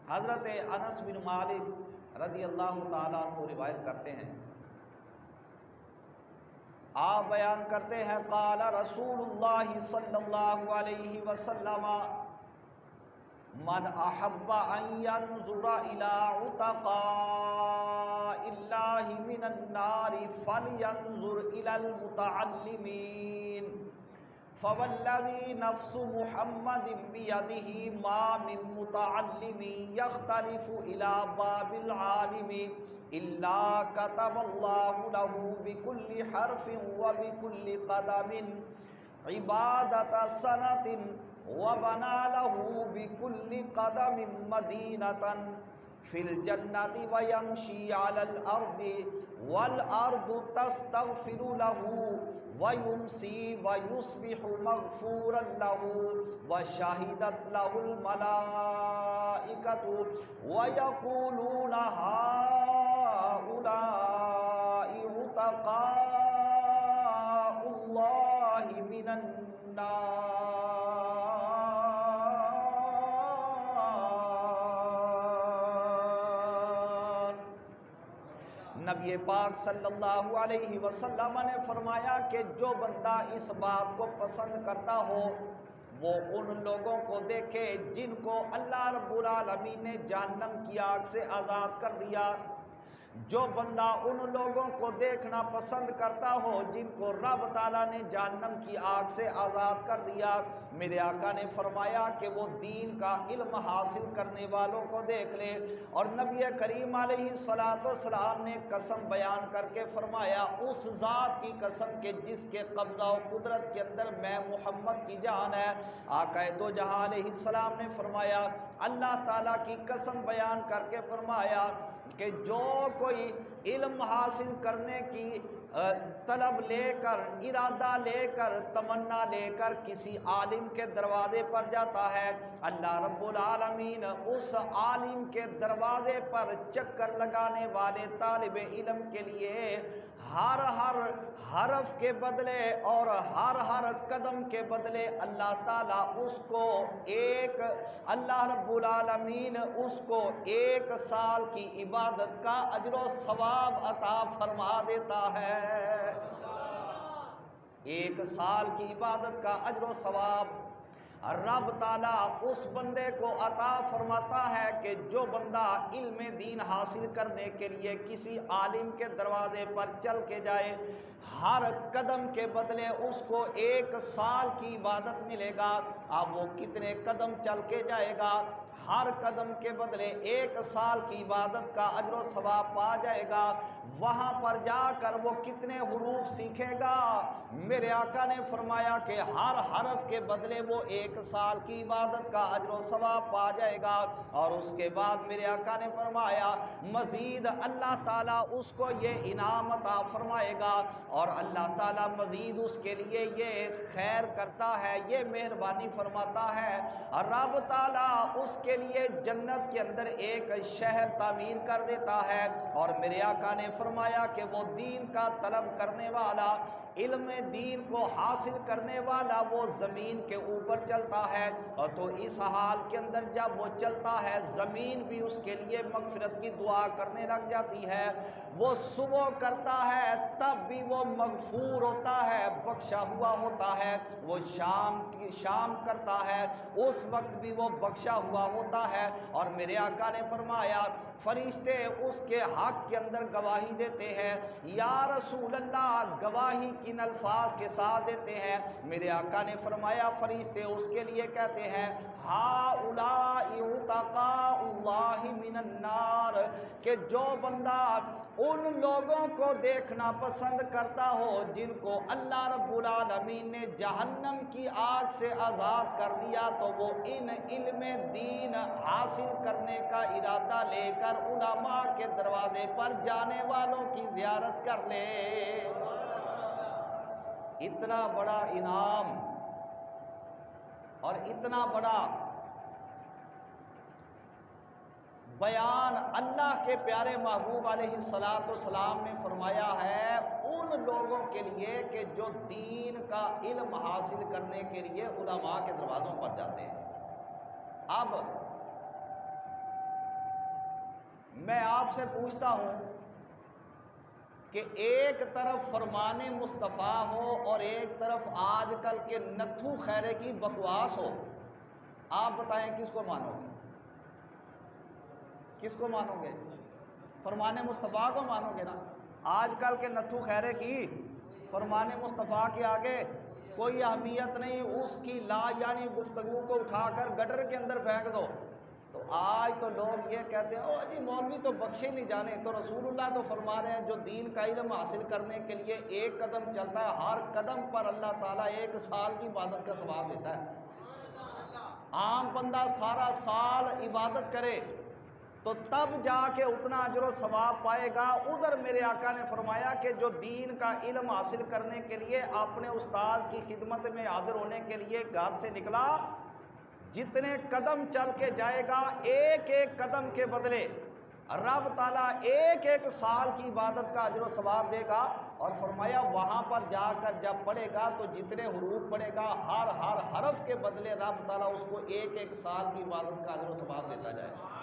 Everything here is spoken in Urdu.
حضرت انس بن مالک رضی اللہ تعالیٰ عنہ روایت کرتے ہیں، آپ بیان کرتے ہیں قال رسول اللہ صلی اللہ علیہ وسلم من احب ان ينظر الى عتقاء اللہ من النار فلینظر الى المتعلمین فوالذی نفس محمد بیدہ ما من متعلم یختلف الى باب العالم الا كتب اللہ له بكل حرف وبكل قدم عبادة سنة وبنى له بكل قدم مدينة في الجنة ويمشي على الأرض والأرض تستغفر له ويمسي ويصبح مغفورا له وشهدت له الملائكة ويقولون هؤلاء عتقاء الله من النار۔ نبی پاک صلی اللہ علیہ وسلم نے فرمایا کہ جو بندہ اس بات کو پسند کرتا ہو وہ ان لوگوں کو دیکھے جن کو اللہ رب العالمین نے جہنم کی آگ سے آزاد کر دیا۔ جو بندہ ان لوگوں کو دیکھنا پسند کرتا ہو جن کو رب تعالیٰ نے جہنم کی آگ سے آزاد کر دیا، میرے آقا نے فرمایا کہ وہ دین کا علم حاصل کرنے والوں کو دیکھ لے۔ اور نبی کریم علیہ السلام نے قسم بیان کر کے فرمایا اس ذات کی قسم کہ جس کے قبضہ و قدرت کے اندر میں محمد کی جان ہے۔ آقا دو جہاں علیہ السلام نے فرمایا، اللہ تعالیٰ کی قسم بیان کر کے فرمایا کہ جو کوئی علم حاصل کرنے کی طلب لے کر، ارادہ لے کر، تمنا لے کر کسی عالم کے دروازے پر جاتا ہے، اللہ رب العالمین اس عالم کے دروازے پر چکر لگانے والے طالب علم کے لیے ہر حرف کے بدلے اور ہر قدم کے بدلے اللہ تعالیٰ اس کو اللہ رب العالمین اس کو 1 سال کی عبادت کا اجر و ثواب عطا فرما دیتا ہے۔ 1 سال کی عبادت کا اجر و ثواب رب تعالیٰ اس بندے کو عطا فرماتا ہے کہ جو بندہ علم دین حاصل کرنے کے لیے کسی عالم کے دروازے پر چل کے جائے، ہر قدم کے بدلے اس کو 1 سال کی عبادت ملے گا۔ اب وہ کتنے قدم چل کے جائے گا، ہر قدم کے بدلے 1 سال کی عبادت کا اجر و ثواب پا جائے گا۔ وہاں پر جا کر وہ کتنے حروف سیکھے گا، میرے آقا نے فرمایا کہ ہر حرف کے بدلے وہ 1 سال کی عبادت کا اجر و ثواب پا جائے گا۔ اور اس کے بعد میرے آقا نے فرمایا مزید اللہ تعالیٰ اس کو یہ انعام عطا فرمائے گا، اور اللہ تعالیٰ مزید اس کے لیے یہ خیر کرتا ہے، یہ مہربانی فرماتا ہے، رب تعالیٰ اس کے لیے جنت کے اندر ایک شہر تعمیر کر دیتا ہے۔ اور میرے آقا نے فرمایا کہ وہ دین کا طلب کرنے والا، علم دین کو حاصل کرنے والا وہ زمین کے اوپر چلتا ہے، اور تو اس حال کے اندر جب وہ چلتا ہے زمین بھی اس کے لیے مغفرت کی دعا کرنے لگ جاتی ہے۔ وہ صبح کرتا ہے تب بھی وہ مغفور ہوتا ہے، بخشا ہوا ہوتا ہے۔ وہ شام کرتا ہے اس وقت بھی وہ بخشا ہوا ہوتا ہے۔ اور میرے آقا نے فرمایا فرشتے اس کے حق کے اندر گواہی دیتے ہیں۔ یا رسول اللہ، گواہی کن الفاظ کے ساتھ دیتے ہیں؟ میرے آقا نے فرمایا فرشتے اس کے لیے کہتے ہیں ہؤلاء عتقاء اللہ من النار، کہ جو بندہ ان لوگوں کو دیکھنا پسند کرتا ہو جن کو اللہ رب العالمین نے جہنم کی آگ سے آزاد کر دیا، تو وہ ان علم دین حاصل کرنے کا ارادہ لے کر علماء کے دروازے پر جانے والوں کی زیارت کر لے۔ اتنا بڑا انعام اور اتنا بڑا بیان اللہ کے پیارے محبوب علیہ السلام نے فرمایا ہے ان لوگوں کے لیے کہ جو دین کا علم حاصل کرنے کے لیے علماء کے دروازوں پر جاتے ہیں۔ اب میں آپ سے پوچھتا ہوں کہ ایک طرف فرمان مصطفیٰ ہو اور ایک طرف آج کل کے نتھو خیرے کی بکواس ہو، آپ بتائیں کس کو مانو گے؟ کس کو مانو گے؟ فرمان مصطفیٰ کو مانو گے نا؟ آج کل کے نتھو خیرے کی فرمان مصطفیٰ کے آگے کوئی اہمیت نہیں، اس کی لا یعنی گفتگو کو اٹھا کر گٹر کے اندر پھینک دو۔ تو آج تو لوگ یہ کہتے ہیں او جی مولوی تو بخشے نہیں جانے، تو رسول اللہ تو فرما رہے ہیں جو دین کا علم حاصل کرنے کے لیے ایک قدم چلتا ہے، ہر قدم پر اللہ تعالیٰ 1 سال کی عبادت کا ثواب دیتا ہے۔ عام بندہ سارا سال عبادت کرے تو تب جا کے اتنا اجر و ثواب پائے گا۔ ادھر میرے آقا نے فرمایا کہ جو دین کا علم حاصل کرنے کے لیے اپنے استاد کی خدمت میں حاضر ہونے کے لیے گھر سے نکلا، جتنے قدم چل کے جائے گا ایک ایک قدم کے بدلے رب تعالیٰ 1 سال کی عبادت کا اجر و ثواب دے گا۔ اور فرمایا وہاں پر جا کر جب پڑھے گا تو جتنے حروف پڑھے گا ہر حرف کے بدلے رب تعالیٰ اس کو 1 سال کی عبادت کا اجر و ثواب دیتا جائے گا۔